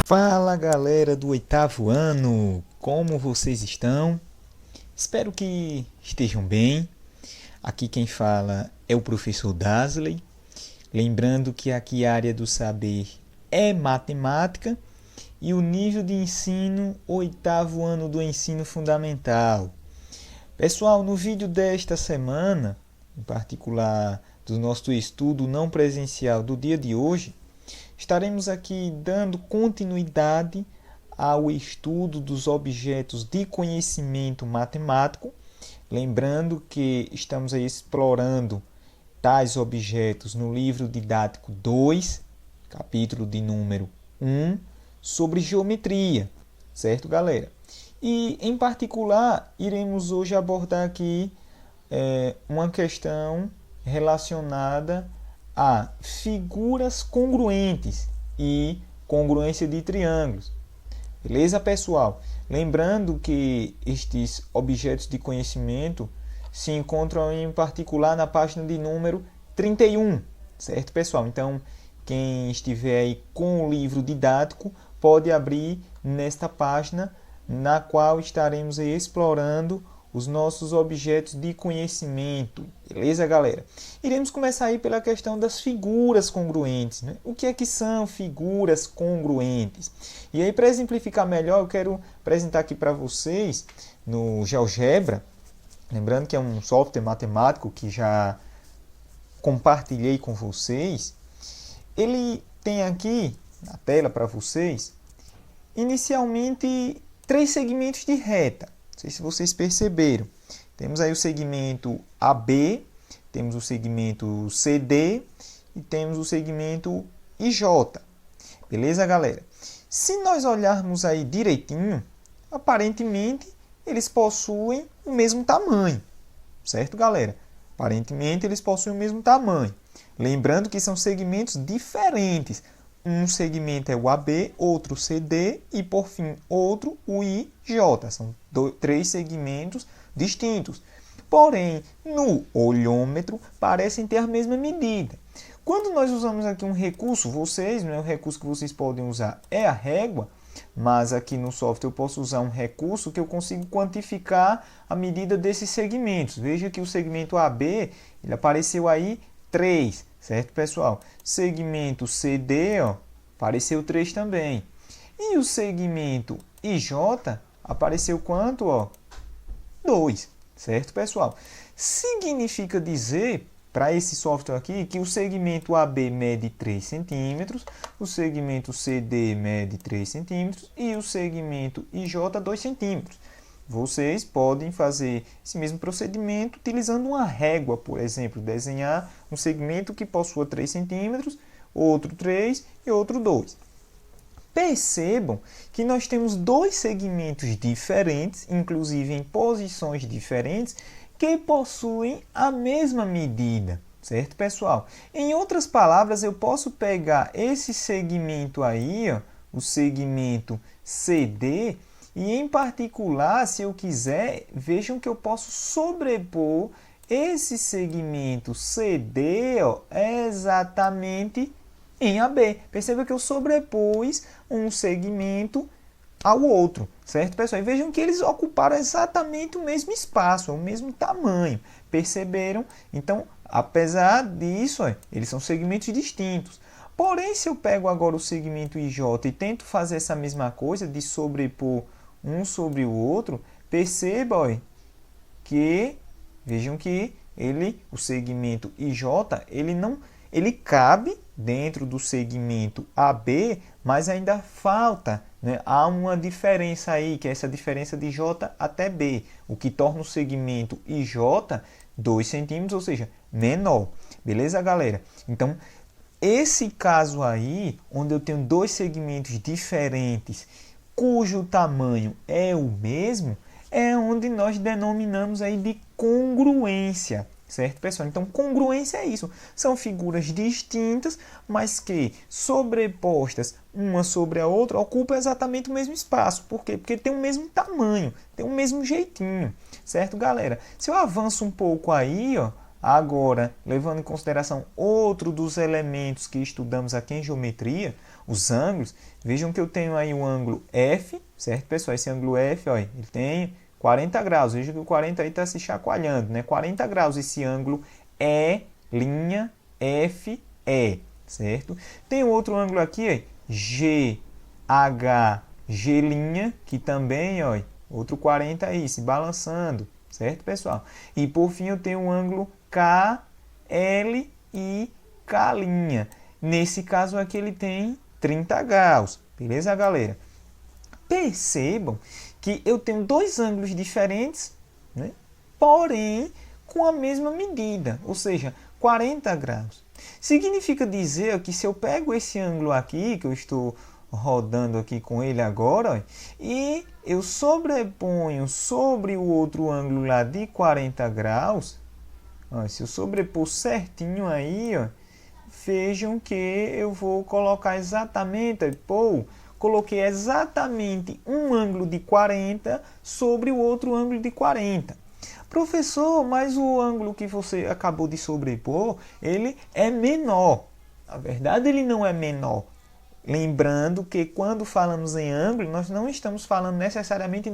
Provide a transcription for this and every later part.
Fala galera do 8º ano, como vocês estão? Espero que estejam bem. Aqui quem fala é o professor Dasley. Lembrando que aqui a área do saber é matemática e o nível de ensino 8º ano do ensino fundamental. Pessoal, no vídeo desta semana, em particular do nosso estudo não presencial do dia de hoje, estaremos aqui dando continuidade ao estudo dos objetos de conhecimento matemático. Lembrando que estamos aí explorando tais objetos no livro didático 2, capítulo de número 1, sobre geometria, certo, galera? E, em particular, iremos hoje abordar aqui uma questão relacionada a figuras congruentes e congruência de triângulos. Beleza, pessoal? Lembrando que estes objetos de conhecimento se encontram em particular na página de número 31, certo, pessoal? Então, quem estiver aí com o livro didático pode abrir nesta página na qual estaremos aí explorando os nossos objetos de conhecimento. Beleza, galera? Iremos começar aí pela questão das figuras congruentes, né? O que é que são figuras congruentes? E aí, para exemplificar melhor, eu quero apresentar aqui para vocês no GeoGebra. Lembrando que é um software matemático que já compartilhei com vocês. Ele tem aqui na tela para vocês, inicialmente, 3 segmentos de reta. Não sei se vocês perceberam. Temos aí o segmento AB, temos o segmento CD e temos o segmento IJ. Beleza, galera? Se nós olharmos aí direitinho, aparentemente eles possuem o mesmo tamanho. Certo, galera? Aparentemente eles possuem o mesmo tamanho. Lembrando que são segmentos diferentes. Um segmento é o AB, outro o CD e, por fim, outro o IJ. São 3 segmentos distintos. Porém, no olhômetro, parecem ter a mesma medida. Quando nós usamos aqui um recurso, o recurso que vocês podem usar é a régua, mas aqui no software eu posso usar um recurso que eu consigo quantificar a medida desses segmentos. Veja que o segmento AB, ele apareceu aí 3. Certo, pessoal? Segmento CD, apareceu 3 também. E o segmento IJ apareceu quanto? 2. Certo, pessoal? Significa dizer, para esse software aqui, que o segmento AB mede 3 centímetros, o segmento CD mede 3 centímetros e o segmento IJ 2 centímetros. Vocês podem fazer esse mesmo procedimento utilizando uma régua, por exemplo, desenhar um segmento que possua 3 centímetros, outro 3 e outro 2. Percebam que nós temos 2 segmentos diferentes, inclusive em posições diferentes, que possuem a mesma medida, certo, pessoal? Em outras palavras, eu posso pegar esse segmento aí, o segmento CD, e, em particular, se eu quiser, vejam que eu posso sobrepor esse segmento CD exatamente em AB. Perceba que eu sobrepus um segmento ao outro, certo, pessoal? E vejam que eles ocuparam exatamente o mesmo espaço, o mesmo tamanho. Perceberam? Então, apesar disso, eles são segmentos distintos. Porém, se eu pego agora o segmento IJ e tento fazer essa mesma coisa de sobrepor um sobre o outro, perceba que, vejam que o segmento IJ, ele cabe dentro do segmento AB, mas ainda falta, né? Há uma diferença aí, que é essa diferença de J até B, o que torna o segmento IJ 2 centímetros, ou seja, menor. Beleza, galera? Então, esse caso aí, onde eu tenho 2 segmentos diferentes, cujo tamanho é o mesmo, é onde nós denominamos aí de congruência. Certo, pessoal? Então, congruência é isso. São figuras distintas, mas que, sobrepostas uma sobre a outra, ocupam exatamente o mesmo espaço. Por quê? Porque tem o mesmo tamanho, tem o mesmo jeitinho. Certo, galera? Se eu avanço um pouco aí, Agora, levando em consideração outro dos elementos que estudamos aqui em geometria, os ângulos, vejam que eu tenho aí um ângulo F, certo, pessoal? Esse ângulo F, ó, ele tem 40 graus. Veja que o 40 aí está se chacoalhando, né? 40 graus esse ângulo E', FE, certo? Tem outro ângulo aqui, ó, GHG', que também, ó, outro 40 aí, se balançando, certo, pessoal? E por fim eu tenho um ângulo KL e K'. Nesse caso aqui ele tem 30 graus, beleza, galera? Percebam que eu tenho dois ângulos diferentes, né? Porém com a mesma medida, ou seja, 40 graus. Significa dizer que se eu pego esse ângulo aqui, que eu estou rodando aqui com ele agora, ó, e eu sobreponho sobre o outro ângulo lá de 40 graus, ó, se eu sobrepor certinho aí, ó, vejam que eu vou colocar exatamente, coloquei exatamente um ângulo de 40 sobre o outro ângulo de 40. Professor, mas o ângulo que você acabou de sobrepor, ele é menor. Na verdade, ele não é menor. Lembrando que quando falamos em ângulo, nós não estamos falando necessariamente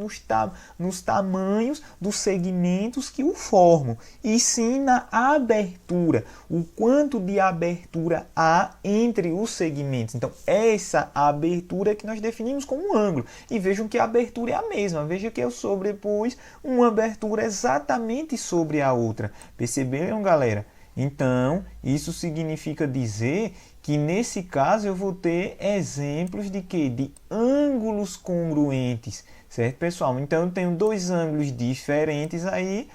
nos tamanhos dos segmentos que o formam, e sim na abertura, o quanto de abertura há entre os segmentos. Então, essa abertura que nós definimos como um ângulo. E vejam que a abertura é a mesma. Veja que eu sobrepus uma abertura exatamente sobre a outra. Perceberam, galera? Então, isso significa dizer que nesse caso eu vou ter exemplos de quê? De ângulos congruentes, certo, pessoal? Então eu tenho dois ângulos diferentes aí,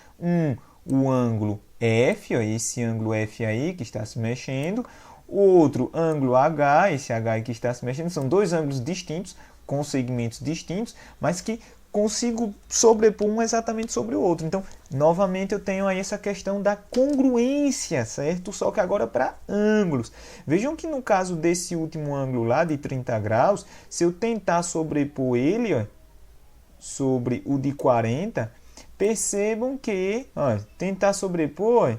o ângulo F, ó, esse ângulo F aí que está se mexendo, outro ângulo H, esse H aí que está se mexendo, são dois ângulos distintos, com segmentos distintos, mas que consigo sobrepor um exatamente sobre o outro. Então, novamente eu tenho aí essa questão da congruência, certo? Só que agora para ângulos. Vejam que no caso desse último ângulo lá de 30 graus, se eu tentar sobrepor ele, ó, sobre o de 40, percebam que, ó, tentar sobrepor, ó,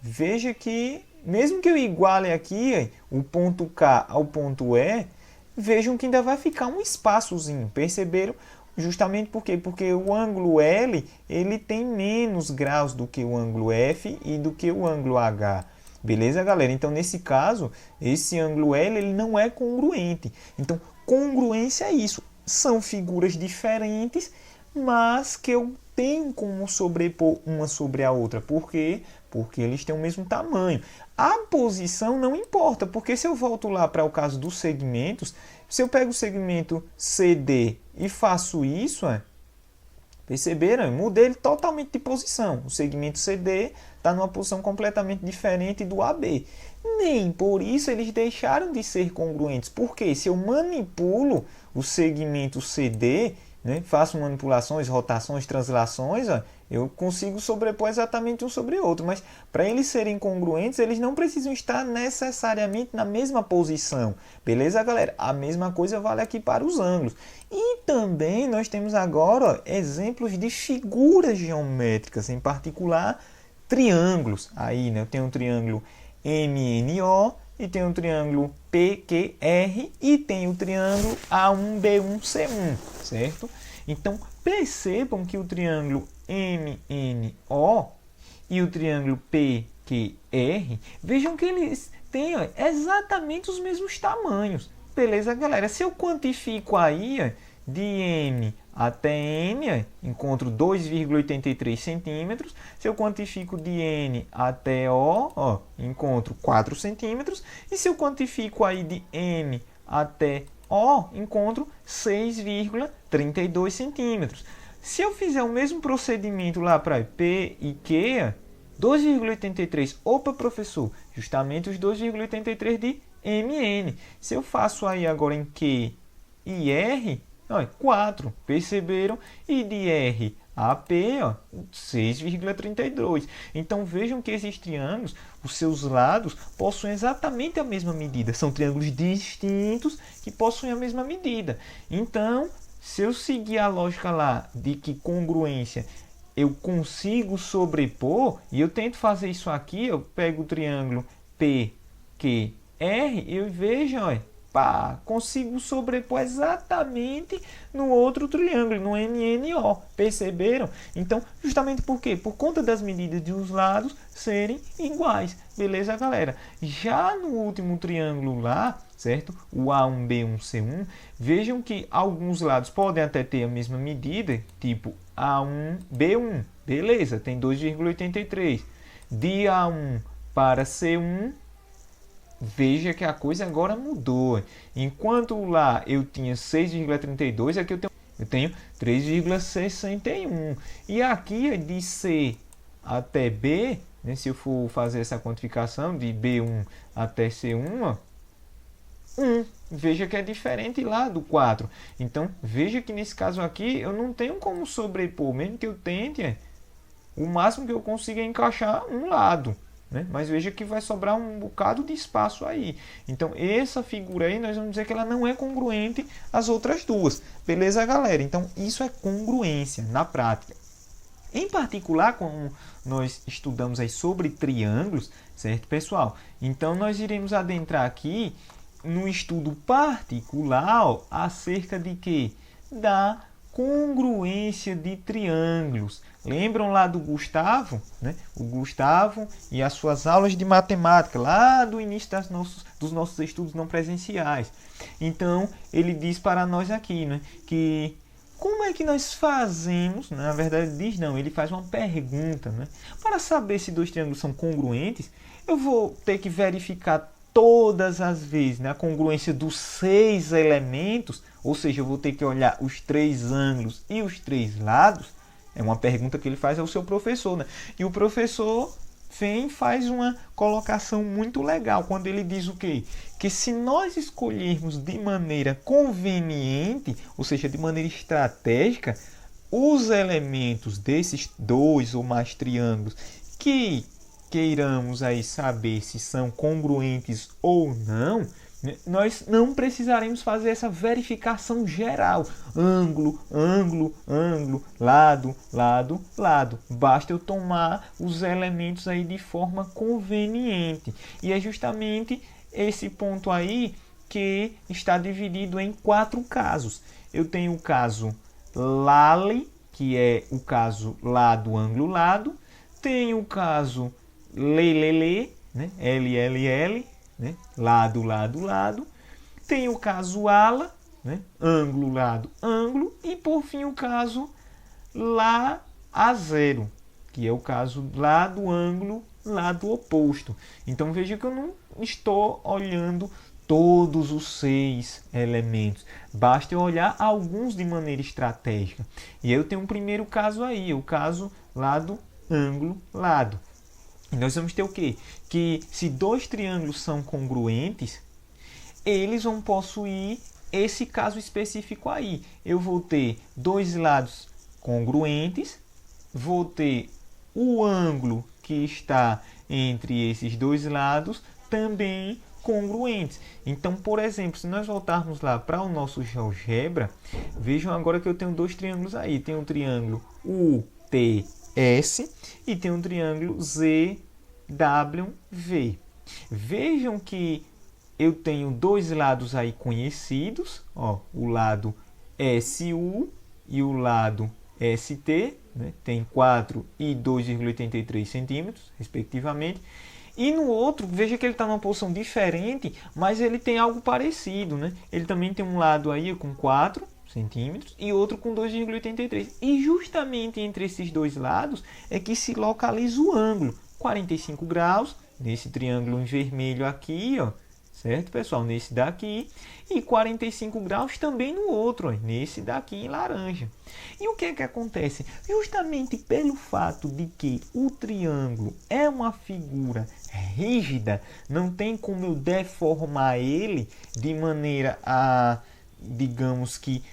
veja que mesmo que eu iguale aqui, ó, o ponto K ao ponto E, vejam que ainda vai ficar um espaçozinho. Perceberam? Justamente por quê? Porque o ângulo L ele tem menos graus do que o ângulo F e do que o ângulo H. Beleza, galera? Então, nesse caso, esse ângulo L ele não é congruente. Então, congruência é isso. São figuras diferentes, mas que eu tenho como sobrepor uma sobre a outra. Por quê? Porque eles têm o mesmo tamanho. A posição não importa, porque se eu volto lá para o caso dos segmentos, se eu pego o segmento CD e faço isso, perceberam? Eu mudei ele totalmente de posição. O segmento CD está numa posição completamente diferente do AB. Nem por isso eles deixaram de ser congruentes. Porque se eu manipulo o segmento CD, né, faço manipulações, rotações, translações, eu consigo sobrepor exatamente um sobre o outro. Mas para eles serem congruentes, eles não precisam estar necessariamente na mesma posição. Beleza, galera? A mesma coisa vale aqui para os ângulos. E também nós temos agora exemplos de figuras geométricas, em particular triângulos. Aí, né, eu tenho um triângulo MNO e tenho um triângulo PQR e tenho o triângulo A1B1C1, certo? Então, percebam que o triângulo MNO e o triângulo PQR, vejam que eles têm exatamente os mesmos tamanhos. Beleza, galera? Se eu quantifico aí de M até N, encontro 2,83 centímetros. Se eu quantifico de N até O, encontro 4 centímetros. E se eu quantifico aí de M até O, encontro 6,32 centímetros. Se eu fizer o mesmo procedimento lá para P e Q, 2,83. Opa, professor, justamente os 2,83 de MN. Se eu faço aí agora em Q e R, 4, perceberam? E de R a P, 6,32. Então vejam que esses triângulos, os seus lados, possuem exatamente a mesma medida. São triângulos distintos que possuem a mesma medida. Então, se eu seguir a lógica lá de que congruência eu consigo sobrepor, e eu tento fazer isso aqui, eu pego o triângulo PQR e eu vejo, olha, pá, consigo sobrepor exatamente no outro triângulo, no MNO. Perceberam? Então, justamente por quê? Por conta das medidas dos lados serem iguais. Beleza, galera? Já no último triângulo lá, certo? O A1, B1, C1, vejam que alguns lados podem até ter a mesma medida, tipo A1, B1. Beleza, tem 2,83. De A1 para C1, veja que a coisa agora mudou. Enquanto lá eu tinha 6,32, aqui eu tenho 3,61. E aqui de C até B, né, se eu for fazer essa quantificação de B1 até C1, ó, 1. Veja que é diferente lá do 4. Então, veja que nesse caso aqui eu não tenho como sobrepor, mesmo que eu tente, o máximo que eu consigo é encaixar um lado. Né? Mas veja que vai sobrar um bocado de espaço aí. Então, essa figura aí, nós vamos dizer que ela não é congruente às outras duas. Beleza, galera? Então, isso é congruência na prática. Em particular, quando nós estudamos aí sobre triângulos, certo, pessoal? Então, nós iremos adentrar aqui no estudo particular acerca de quê? Da congruência de triângulos. Lembram lá do Gustavo, né? O Gustavo e as suas aulas de matemática, lá do início dos nossos estudos não presenciais. Então, ele diz para nós aqui, né, que como é que nós fazemos, na verdade diz não, ele faz uma pergunta, né? Para saber se dois triângulos são congruentes, eu vou ter que verificar todas as vezes, né, a congruência dos 6 elementos, ou seja, eu vou ter que olhar os 3 ângulos e os 3 lados. É uma pergunta que ele faz ao seu professor, né? E o professor vem e faz uma colocação muito legal quando ele diz o quê? Que se nós escolhermos de maneira conveniente, ou seja, de maneira estratégica, os elementos desses 2 ou mais triângulos que queiramos aí saber se são congruentes ou não, nós não precisaremos fazer essa verificação geral. Ângulo, ângulo, ângulo, lado, lado, lado. Basta eu tomar os elementos aí de forma conveniente. E é justamente esse ponto aí que está dividido em 4 casos. Eu tenho o caso LALE, que é o caso lado, ângulo, lado. Tenho o caso LELELE, né? LLL, né? Lado, lado, lado. Tem o caso ALA, né? Ângulo, lado, ângulo. E por fim o caso lá a zero, que é o caso lado, ângulo, lado oposto. Então veja que eu não estou olhando todos os 6 elementos. Basta eu olhar alguns de maneira estratégica. E eu tenho um primeiro caso aí, o caso lado, ângulo, lado. E nós vamos ter o quê? Que se 2 triângulos são congruentes, eles vão possuir esse caso específico aí. Eu vou ter 2 lados congruentes, vou ter o ângulo que está entre esses 2 lados também congruentes. Então, por exemplo, se nós voltarmos lá para o nosso GeoGebra, vejam agora que eu tenho 2 triângulos aí. Tem um triângulo UTS e tem um triângulo ZWV. Vejam que eu tenho 2 lados aí conhecidos, ó, o lado SU e o lado ST, né? Tem 4 e 2,83 centímetros, respectivamente. E no outro, veja que ele está numa posição diferente, mas ele tem algo parecido, né? Ele também tem um lado aí com 4 centímetros e outro com 2,83. E justamente entre esses 2 lados é que se localiza o ângulo. 45 graus, nesse triângulo em vermelho aqui, ó, certo, pessoal? Nesse daqui. E 45 graus também no outro, ó, nesse daqui em laranja. E o que é que acontece? Justamente pelo fato de que o triângulo é uma figura rígida, não tem como eu deformar ele de maneira a, digamos que,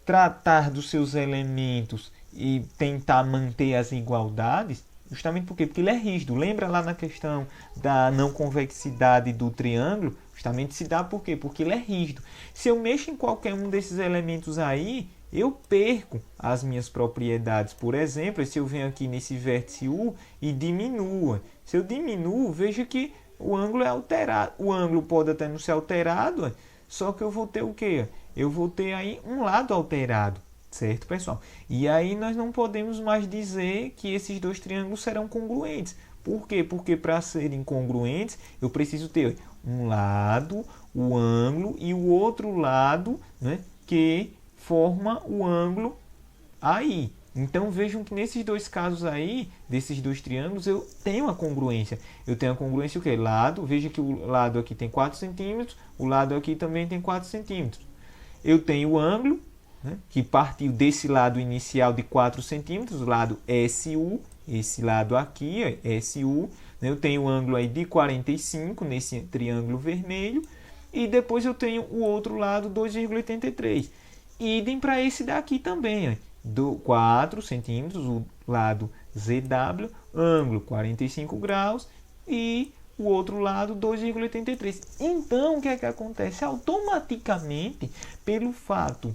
tratar dos seus elementos e tentar manter as igualdades. Justamente por quê? Porque ele é rígido. Lembra lá na questão da não convexidade do triângulo? Justamente se dá por quê? Porque ele é rígido. Se eu mexo em qualquer um desses elementos aí, eu perco as minhas propriedades. Por exemplo, se eu venho aqui nesse vértice U e diminuo. Se eu diminuo, veja que o ângulo é alterado. O ângulo pode até não ser alterado, só que eu vou ter o quê? Eu vou ter aí um lado alterado, certo, pessoal? E aí nós não podemos mais dizer que esses dois triângulos serão congruentes. Por quê? Porque para serem congruentes, eu preciso ter um lado, o ângulo, e o outro lado, né, que forma o ângulo aí. Então vejam que nesses dois casos aí, desses dois triângulos, eu tenho a congruência. Eu tenho a congruência o quê? Lado, veja que o lado aqui tem 4 centímetros, o lado aqui também tem 4 centímetros. Eu tenho o ângulo, né, que partiu desse lado inicial de 4 centímetros, o lado SU, esse lado aqui, ó, SU. Né, eu tenho o ângulo aí de 45 nesse triângulo vermelho. E depois eu tenho o outro lado, 2,83. Idem para esse daqui também, ó. 4 centímetros, o lado ZW, ângulo 45 graus e o outro lado 2,83. Então, o que é que acontece? Automaticamente, pelo fato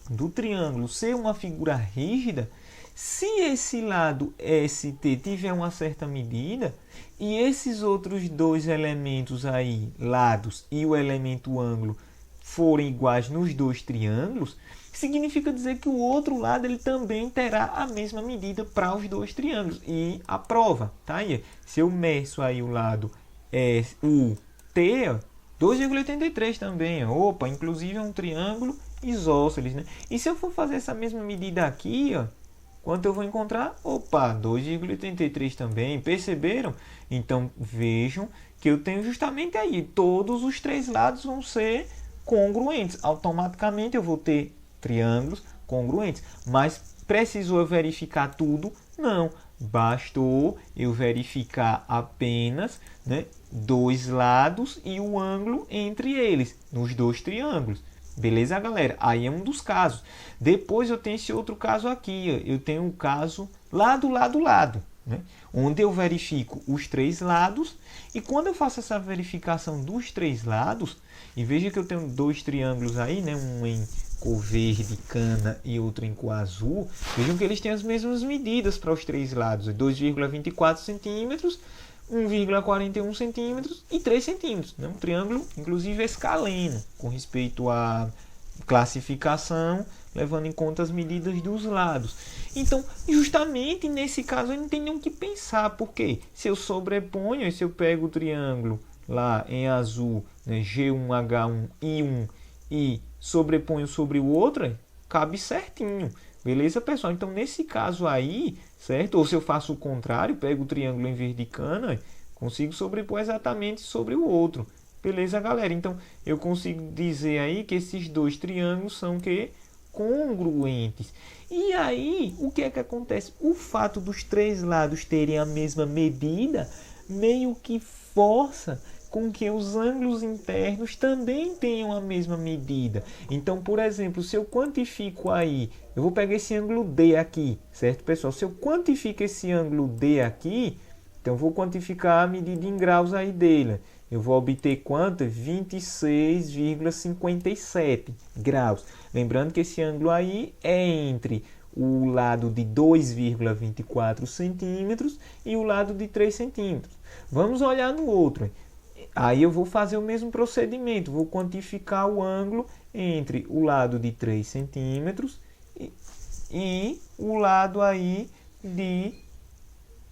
do triângulo ser uma figura rígida, se esse lado ST tiver uma certa medida e esses outros dois elementos aí, lados e o elemento ângulo, forem iguais nos dois triângulos, significa dizer que o outro lado ele também terá a mesma medida para os dois triângulos. E a prova, tá aí? Se eu meço aí o lado UT, 2,83 também. Opa, inclusive é um triângulo isósceles, né? E se eu for fazer essa mesma medida aqui, ó, quanto eu vou encontrar? Opa, 2,83 também. Perceberam? Então vejam que eu tenho justamente aí, todos os três lados vão ser congruentes. Automaticamente eu vou ter triângulos congruentes. Mas precisou eu verificar tudo? Não. Bastou eu verificar apenas, né, dois lados e o ângulo entre eles, nos dois triângulos. Beleza, galera? Aí é um dos casos. Depois eu tenho esse outro caso aqui. Ó. Eu tenho um caso lado, né? Onde eu verifico os três lados. E quando eu faço essa verificação dos três lados, e veja que eu tenho dois triângulos aí, né? Um em cor verde, cana, e outro em cor azul. Vejam que eles têm as mesmas medidas para os três lados. 2,24 centímetros, 1,41 centímetros e 3 centímetros. Né? Um triângulo, inclusive, escaleno, com respeito à classificação, levando em conta as medidas dos lados. Então, justamente nesse caso, eu não tenho nem o que pensar. Por quê? Se eu sobreponho, se eu pego o triângulo lá em azul, né, G1H1I1, e sobreponho sobre o outro, cabe certinho. Beleza, pessoal? Então, nesse caso aí, certo? Ou se eu faço o contrário, pego o triângulo em verde de cana, consigo sobrepor exatamente sobre o outro. Beleza, galera? Então, eu consigo dizer aí que esses dois triângulos são que congruentes. E aí, o que é que acontece? O fato dos três lados terem a mesma medida meio que força com que os ângulos internos também tenham a mesma medida. Então, por exemplo, se eu quantifico aí, eu vou pegar esse ângulo D aqui, certo, pessoal? Se eu quantifico esse ângulo D aqui, então vou quantificar a medida em graus aí dele. Eu vou obter quanto? 26,57 graus. Lembrando que esse ângulo aí é entre o lado de 2,24 centímetros e o lado de 3 centímetros. Vamos olhar no outro. Aí eu vou fazer o mesmo procedimento, vou quantificar o ângulo entre o lado de 3 centímetros e o lado aí de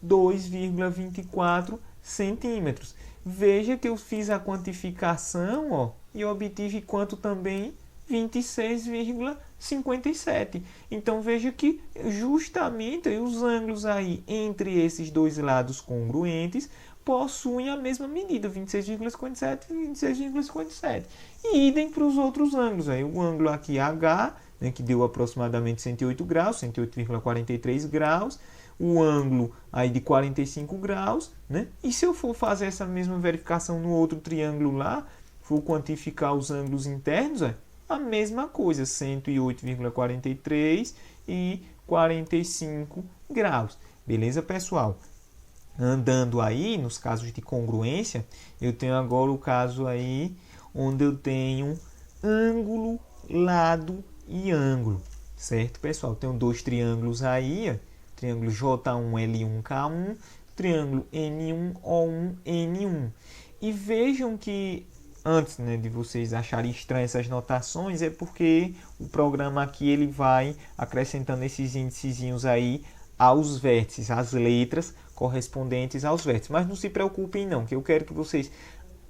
2,24 centímetros. Veja que eu fiz a quantificação, ó, e obtive quanto também? 26,57. Então veja que justamente os ângulos aí entre esses dois lados congruentes possuem a mesma medida, 26,57 e 26,57. E idem para os outros ângulos. Aí, o ângulo aqui H, né, que deu aproximadamente 108 graus, 108,43 graus. O ângulo aí de 45 graus. Né? E se eu for fazer essa mesma verificação no outro triângulo lá, for quantificar os ângulos internos, a mesma coisa, 108,43 e 45 graus. Beleza, pessoal? Andando aí, nos casos de congruência, eu tenho agora o caso aí onde eu tenho ângulo, lado e ângulo. Certo, pessoal? Tenho dois triângulos aí, ó. Triângulo J1L1K1, triângulo N1O1N1. E vejam que antes, né, de vocês acharem estranhas essas notações, é porque o programa aqui ele vai acrescentando esses índicezinhos aí aos vértices, as letras correspondentes aos vértices. Mas não se preocupem não, que eu quero que vocês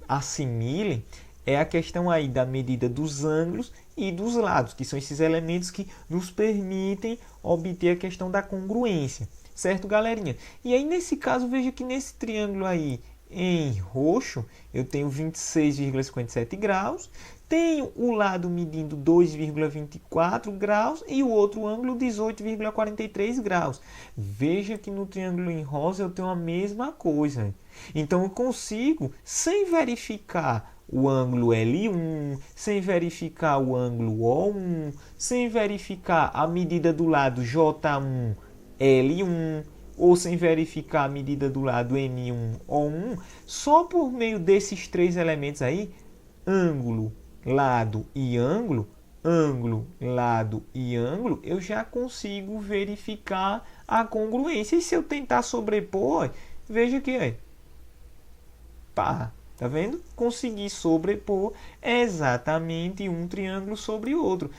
assimilem é a questão aí da medida dos ângulos e dos lados, que são esses elementos que nos permitem obter a questão da congruência. Certo, galerinha? E aí, nesse caso, veja que nesse triângulo aí em roxo, eu tenho 26,57 graus, tenho o lado medindo 2,24 graus e o outro ângulo 18,43 graus. Veja que no triângulo em rosa eu tenho a mesma coisa. Então eu consigo, sem verificar o ângulo L1, sem verificar o ângulo O1, sem verificar a medida do lado J1, L1, ou sem verificar a medida do lado N1, O1, só por meio desses três elementos aí, ângulo, lado e ângulo, lado e ângulo, eu já consigo verificar a congruência. E se eu tentar sobrepor, veja que pá, tá vendo? Consegui sobrepor exatamente um triângulo sobre o outro.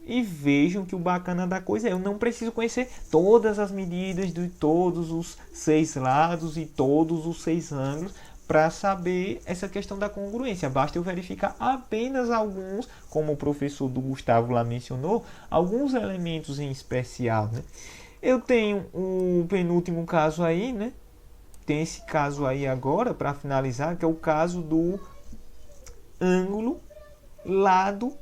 E vejam que o bacana da coisa é eu não preciso conhecer todas as medidas de todos os 6 lados e todos os 6 ângulos para saber essa questão da congruência. Basta eu verificar apenas alguns, como o professor do Gustavo lá mencionou, alguns elementos em especial, né? Eu tenho o penúltimo caso aí, né? Tem esse caso aí agora para finalizar, que é o caso do ângulo, lado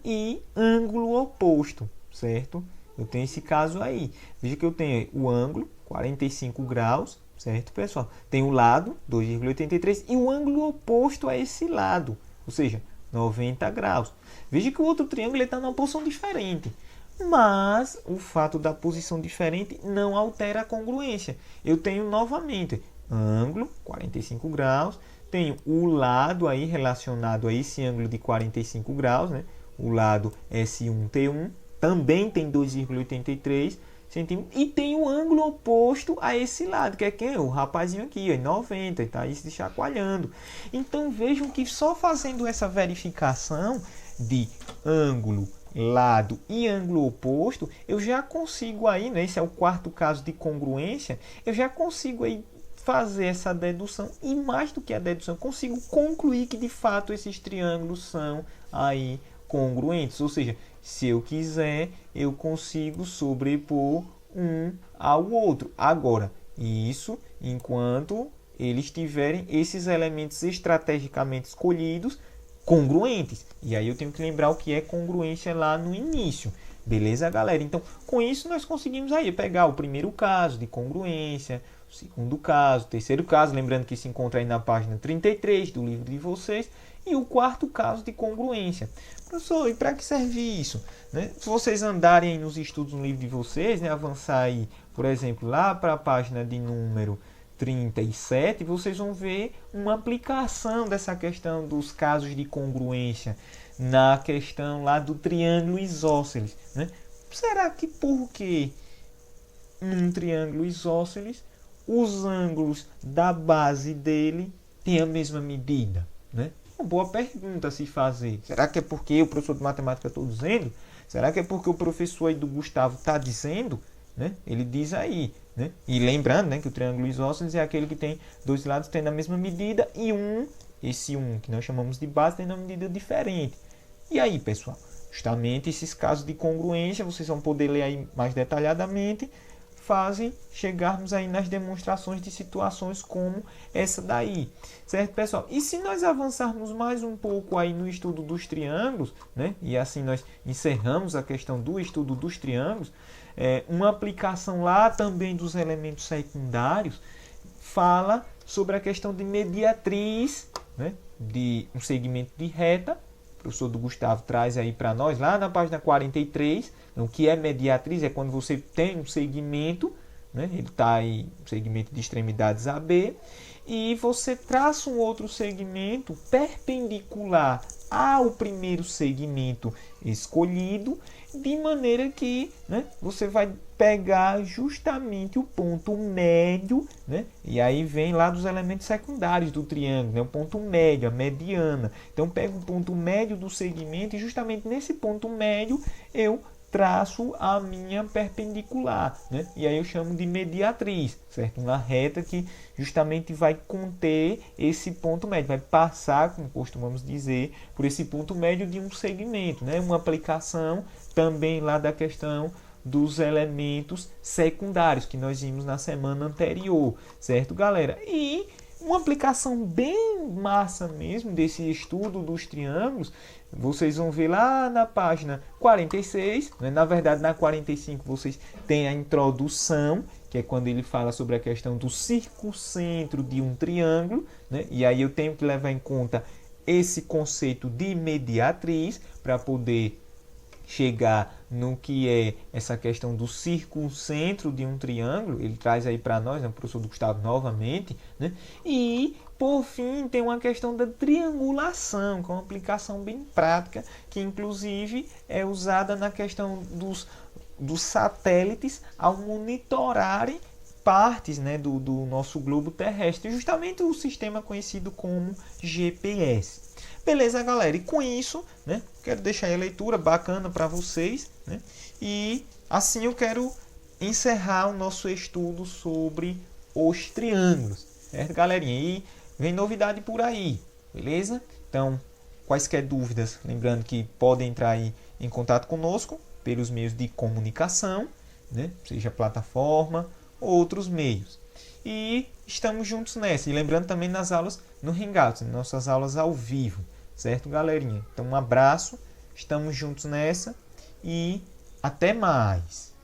e ângulo oposto, certo? Eu tenho esse caso aí. Veja que eu tenho o ângulo, 45 graus, certo, pessoal? Tem o lado, 2,83, e o ângulo oposto a esse lado, ou seja, 90 graus. Veja que o outro triângulo está numa posição diferente. Mas o fato da posição diferente não altera a congruência. Eu tenho novamente ângulo, 45 graus, tenho o lado aí relacionado a esse ângulo de 45 graus, né? O lado S1T1 também tem 2,83 centímetros e tem o ângulo oposto a esse lado, que é quem? O rapazinho aqui, 90, está aí se chacoalhando. Então vejam que só fazendo essa verificação de ângulo, lado e ângulo oposto, eu já consigo aí, né, esse é o quarto caso de congruência, eu já consigo aí fazer essa dedução e mais do que a dedução, consigo concluir que de fato esses triângulos são aí congruentes, ou seja, se eu quiser, eu consigo sobrepor um ao outro. Agora, isso enquanto eles tiverem esses elementos estrategicamente escolhidos congruentes. E aí eu tenho que lembrar o que é congruência lá no início. Beleza, galera? Então, com isso nós conseguimos aí pegar o primeiro caso de congruência, o segundo caso, o terceiro caso, lembrando que se encontra aí na página 33 do livro de vocês, e o quarto caso de congruência. Professor, e para que serve isso? Né? Se vocês andarem aí nos estudos no livro de vocês, né, avançar aí, por exemplo, lá para a página de número 37, vocês vão ver uma aplicação dessa questão dos casos de congruência na questão lá do triângulo isósceles. Né? Será que por que num triângulo isósceles os ângulos da base dele têm a mesma medida? Né? Uma boa pergunta a se fazer. Será que é porque o professor de matemática estou dizendo? Será que é porque o professor aí do Gustavo está dizendo? Né? Ele diz aí. Né? E lembrando, né, que o triângulo isósceles é aquele que tem dois lados tendo a mesma medida e esse que nós chamamos de base, tem uma medida diferente. E aí, pessoal? Justamente esses casos de congruência, vocês vão poder ler aí mais detalhadamente, fazem chegarmos aí nas demonstrações de situações como essa daí, certo, pessoal? E se nós avançarmos mais um pouco aí no estudo dos triângulos, né? E assim nós encerramos a questão do estudo dos triângulos, uma aplicação lá também dos elementos secundários fala sobre a questão de mediatriz, né? De um segmento de reta. O professor do Gustavo traz aí para nós lá na página 43. Então, o que é mediatriz? É quando você tem um segmento, né? Ele está aí, um segmento de extremidades AB, e você traça um outro segmento perpendicular ao primeiro segmento escolhido, de maneira que, né, você vai pegar justamente o ponto médio, né, e aí vem lá dos elementos secundários do triângulo, né, o ponto médio, a mediana. Então, pego o ponto médio do segmento e justamente nesse ponto médio eu traço a minha perpendicular, né? E aí eu chamo de mediatriz, certo? Uma reta que justamente vai conter esse ponto médio, vai passar, como costumamos dizer, por esse ponto médio de um segmento, né? Uma aplicação também lá da questão dos elementos secundários que nós vimos na semana anterior, certo, galera? E uma aplicação bem massa mesmo desse estudo dos triângulos, vocês vão ver lá na página 46, né? Na verdade na 45 vocês têm a introdução, que é quando ele fala sobre a questão do circuncentro de um triângulo, né? E aí eu tenho que levar em conta esse conceito de mediatriz para poder chegar no que é essa questão do circuncentro de um triângulo. Ele traz aí para nós, né, o professor Gustavo novamente, né? E por fim tem uma questão da triangulação, que é uma aplicação bem prática, que inclusive é usada na questão dos satélites ao monitorarem partes, né, do nosso globo terrestre, justamente o sistema conhecido como GPS. Beleza, galera? E com isso, né, quero deixar aí a leitura bacana para vocês, né? E assim eu quero encerrar o nosso estudo sobre os triângulos, certo, galerinha? E vem novidade por aí, beleza? Então, quaisquer dúvidas, lembrando que podem entrar aí em contato conosco pelos meios de comunicação, né? Seja plataforma ou outros meios. E estamos juntos nessa. E lembrando também nas aulas no Hangouts, nossas aulas ao vivo, certo, galerinha? Então, um abraço, estamos juntos nessa e até mais!